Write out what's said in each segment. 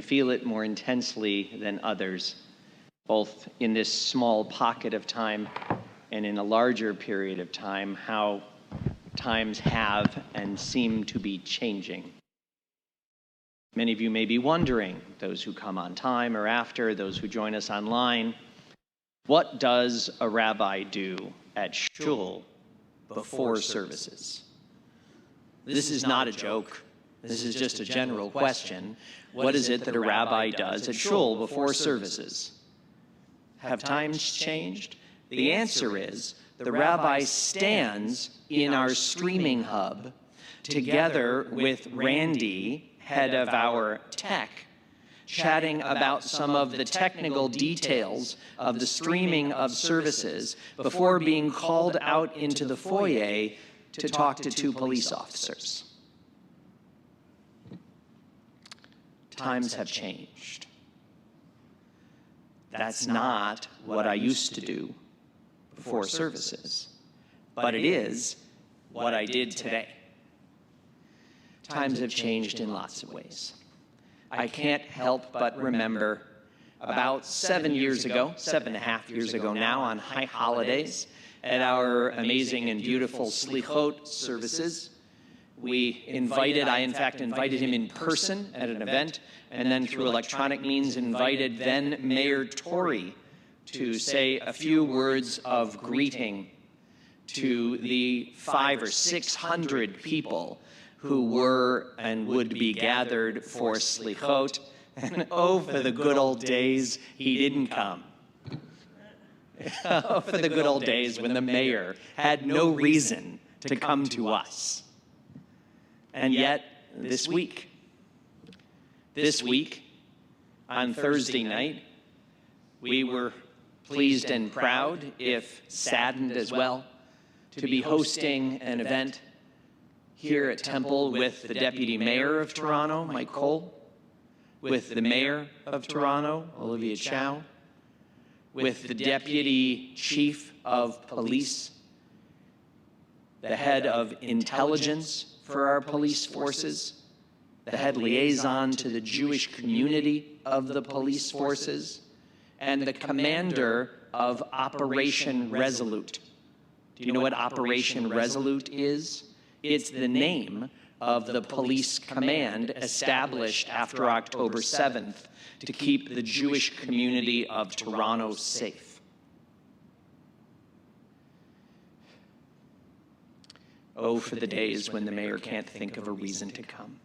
feel it more intensely than others, both in this small pocket of time and in a larger period of time, how times have and seem to be changing. Many of you may be wondering, those who come on time or after, those who join us online, what does a rabbi do at shul before services? This is not a joke. This is just a general question. What is it that a rabbi does at shul before services? Have times changed? The answer is the rabbi stands in our streaming hub together with Randy, head of our tech, chatting about some of the technical details of the streaming of services before being called out into the foyer to talk to two police officers. Times have changed. That's not what I used to do before services, but it is what I did today. Times have changed in lots of ways. I can't help but remember about 7 years ago, 7.5 years ago now, on high holidays, at our amazing and beautiful Slichot services, I in fact invited him in person at an event, and then through electronic means invited then Mayor Tory to say a few words of greeting to the 500 or 600 people who were and would be gathered for Slichot. And oh, for the good old days, he didn't come. Oh, for the good old days when the mayor had no reason to come to us. And yet, this week, on Thursday night, we were pleased and proud, if saddened as well, to be hosting an event here at Temple with the Deputy Mayor of Toronto, Mike Cole, with the Mayor of Toronto, Olivia Chow, with the Deputy Chief of Police, the head of intelligence for our police forces, the head liaison to the Jewish community of the police forces, and the commander of Operation Resolute. Do you know what Operation Resolute is? It's the name of the police command established after October 7th to keep the Jewish community of Toronto safe. Oh, for the days when the mayor can't think of a reason to come.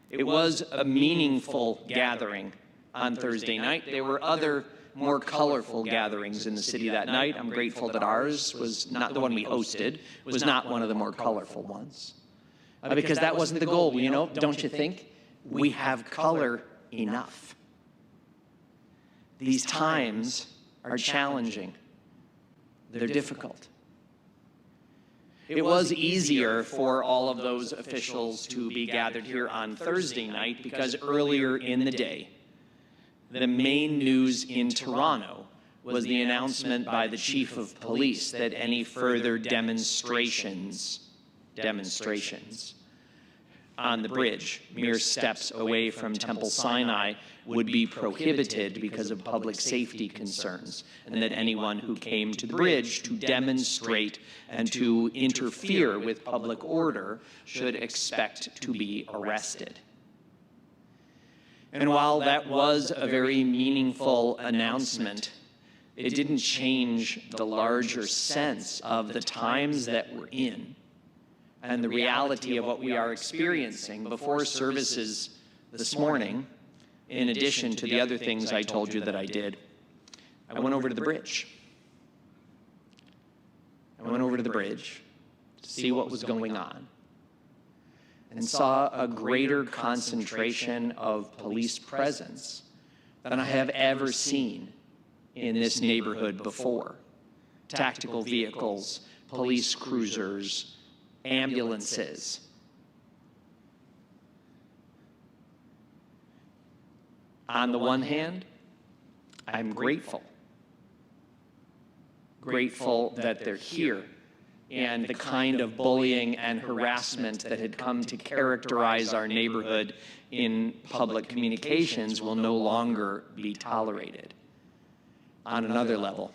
It was a meaningful gathering on Thursday night. There were other more colorful gatherings in the city that night. I'm grateful that ours was not the one we hosted, was not one of the more colorful ones. Because that wasn't the goal, you know, don't you think? We have color enough. These times are challenging. They're difficult. It was easier for all of those officials to be gathered here on Thursday night because earlier in the day, the main news in Toronto was the announcement by the Chief of Police that any further demonstrations on the bridge, mere steps away from Temple Sinai, would be prohibited because of public safety concerns, and that anyone who came to the bridge to demonstrate and to interfere with public order should expect to be arrested. And while that was a very meaningful announcement, it didn't change the larger sense of the times that we're in and the reality of what we are experiencing. Before services this morning, in addition to the other things I told you that I did, I went over to the bridge. I went over to the bridge to see what was going on and saw a greater concentration of police presence than I have ever seen in this neighborhood before. Tactical vehicles, police cruisers, ambulances. On the one hand, I'm grateful that they're here and the kind of bullying and harassment that had come to characterize our neighborhood in public communications will no longer be tolerated. On another level,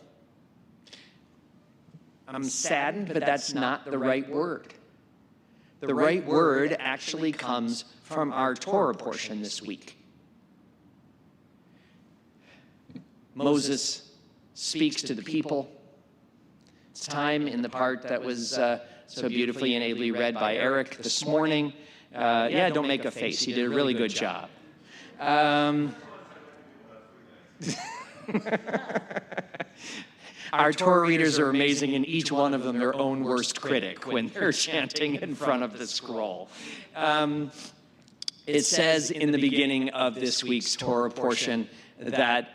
I'm saddened, but that's not the right word. The right word actually comes from our Torah portion this week. Moses speaks to the people. It's time in the part that was so beautifully and ably read by Eric this morning. Yeah, don't make a face. You did a really good job. Our Torah readers are amazing, and each one of them their own worst critic when they're chanting in front of the scroll. It says in the beginning of this week's Torah portion that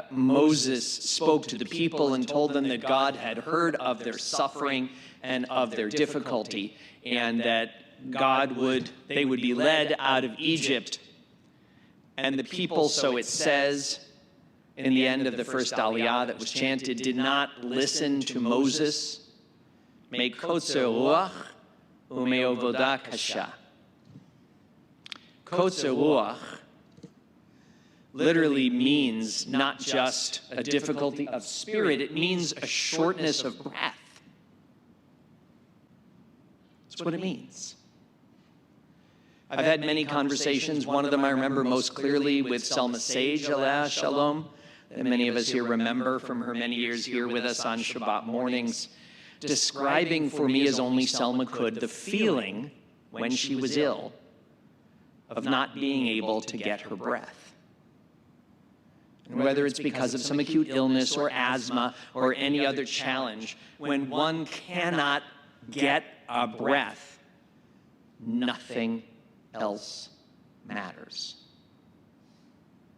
Moses spoke to the people and told them that God had heard of their suffering and of their difficulty, and that they would be led out of Egypt. And the people, so it says in the end of the first aliyah that was chanted, did not listen to Moses. Me kotzer ruach u'me'avodah kasha. Kotzer ruach literally means not just a difficulty of spirit, it means a shortness of breath. That's what it means. I've had many conversations. One of them I remember most clearly with Selma Sage, alaiha shalom, that many of us here remember from her many years here with us on Shabbat mornings, describing for me as only Selma could the feeling when she was ill of not being able to get her breath. And whether it's because of some acute illness or asthma or any other challenge, when one cannot get a breath, nothing else matters.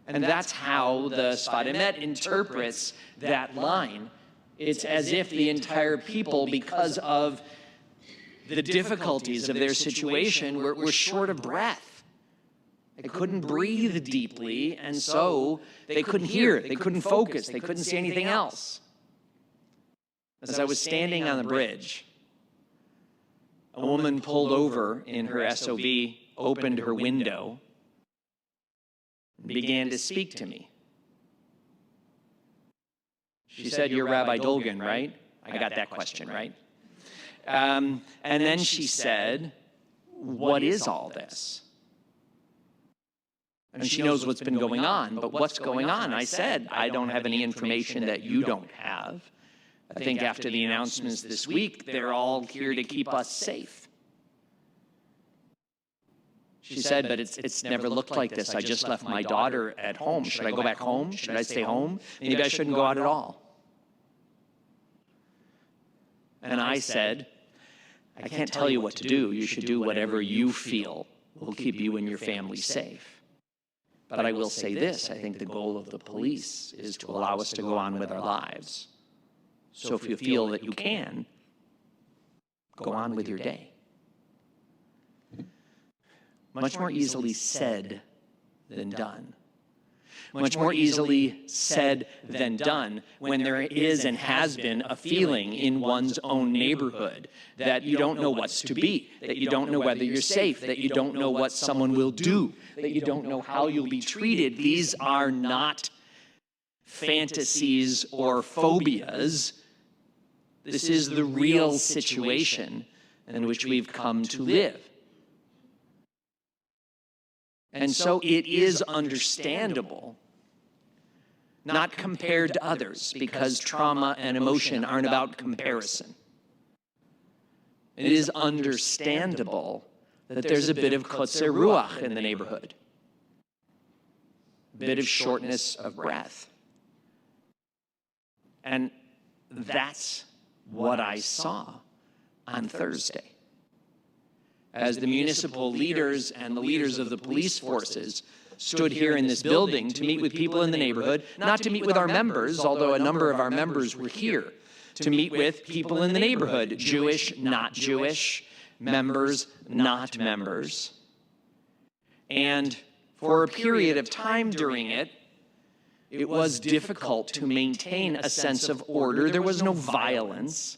And that's how the Sfat Emet interprets that line. It's as if the entire people, because of the difficulties of their situation, were short of breath. They couldn't breathe deeply, and so they couldn't hear, they couldn't focus, they couldn't see anything else. As I was standing on the bridge, a woman pulled over in her SOV, opened her window, and began to speak to me. She said, "You're Rabbi Dolgin, right?" I got that question, right? And then she said, "What is all this?" And she knows what's been going on, but what's going on? I said, I don't have any information that you don't have. I think after the announcements this week, they're all here to keep us safe. She said, but it's never looked like this. I just left my daughter at home. Should I go back home? Should I stay home? Maybe I shouldn't go out at all. And I said, I can't tell you what to do. You should do whatever you feel will keep you and your family safe. But I will say this, I think the goal of the police is to allow us to go on with our lives. So if you feel that you can, go on with your day. Much more easily said than done. Much more easily said than done when there is and has been a feeling in one's own neighborhood that you don't know what's to be, that you don't know whether you're safe, that you don't know what someone will do, that you don't know how you'll be treated. These are not fantasies or phobias. This is the real situation in which we've come to live. And so it is understandable, not compared to others, because trauma and emotion aren't about comparison. It is understandable that there's a bit of kotzer ruach in the neighborhood, a bit of shortness of breath. And that's what I saw on Thursday. As the municipal leaders and the leaders of the police forces stood here in this building to meet with people in the neighborhood, not to meet with our members, although a number of our members were here, to meet with people in the neighborhood, Jewish, not Jewish, members, not members. And for a period of time during it, it was difficult to maintain a sense of order. There was no violence.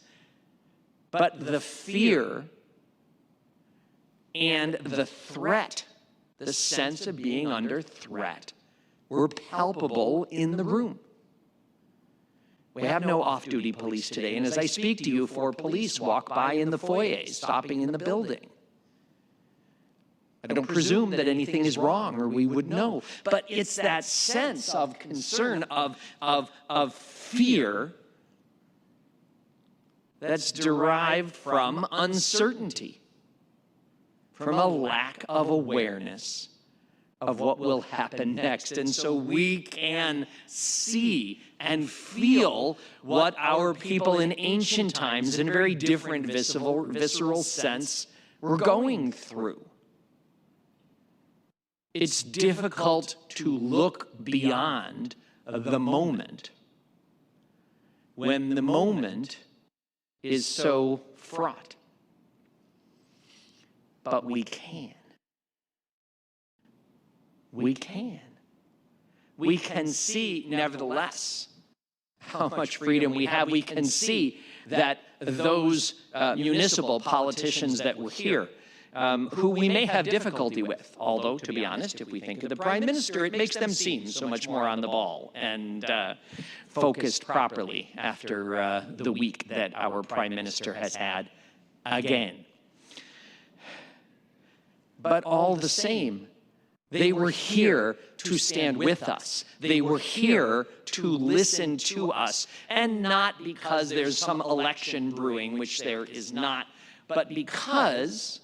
But the fear and the threat, the sense of being under threat, were palpable in the room. We have no off-duty police today, and as I speak to you, 4 police walk by in the foyer, stopping in the building. I don't presume that anything is wrong, or we would know, but it's that sense of concern, of fear that's derived from uncertainty, from a lack of awareness of what will happen next. And so we can see and feel what our people in ancient times, in a very different visceral sense, were going through. It's difficult to look beyond the moment when the moment is so fraught. But we can. We can. We can see, nevertheless, how much freedom we have. We can see that those municipal politicians that were here, who we may have difficulty with, although, to be honest, if we think of the Prime Minister, it makes them seem so much more on the ball and focused properly after the week that our Prime Minister has had again. But all the same, they were here to stand with us. They were here to listen to us, and not because there's some election brewing, which there is not, but because,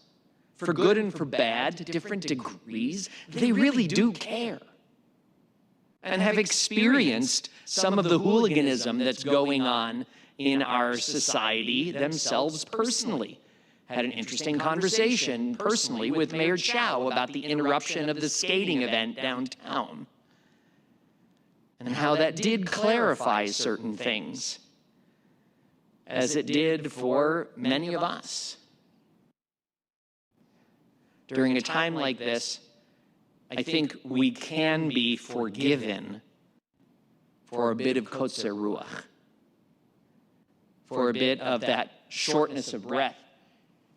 for good and for bad, to different degrees, they really do care and have experienced some of the hooliganism that's going on in our society themselves personally. Had an interesting conversation personally with Mayor Chow about the interruption of the skating event downtown and how that did clarify certain things, as it did for many of us. During a time like this, I think we can be forgiven for a bit of kotzer ruach, for a bit of that shortness of breath,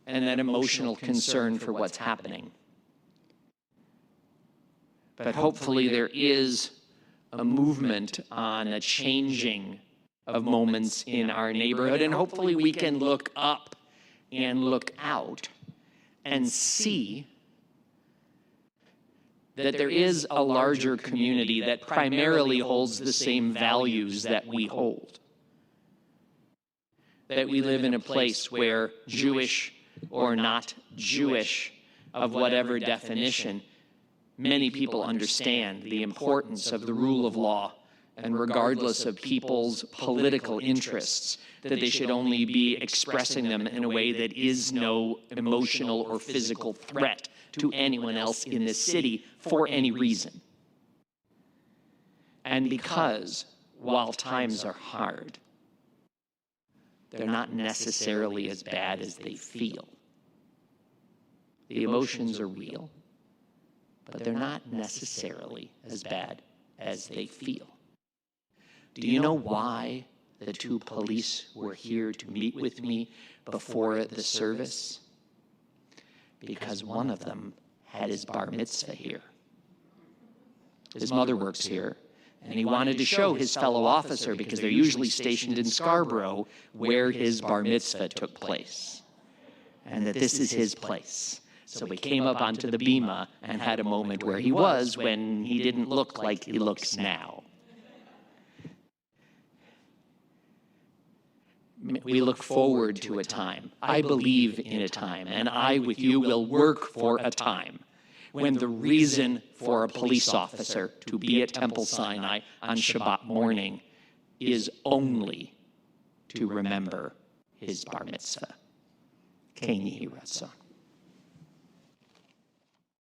and that emotional concern for what's happening. But hopefully there is a movement on a changing of moments in our neighborhood, and hopefully we can look up and look out and see that there is a larger community that primarily holds the same values that we hold. That we live in a place where Jewish or not Jewish, of whatever definition, many people understand the importance of the rule of law, and regardless of people's political interests, that they should only be expressing them in a way that is no emotional or physical threat to anyone else in this city for any reason. And because, while times are hard, they're not necessarily as bad as they feel. The emotions are real, but they're not necessarily as bad as they feel. Do you know why the 2 police were here to meet with me before the service? Because one of them had his bar mitzvah here. His mother works here, and he wanted to show his fellow officer, because they're usually stationed in Scarborough, where his bar mitzvah took place, and that this is his place. So we came up onto the bima and had a moment where he was when he didn't look like he looks now. We look forward to a time. I believe in a time, and I with you will work for a time when the reason for a police officer to be at Temple Sinai on Shabbat morning is only to remember his bar mitzvah. Ken Yehi Ratzon.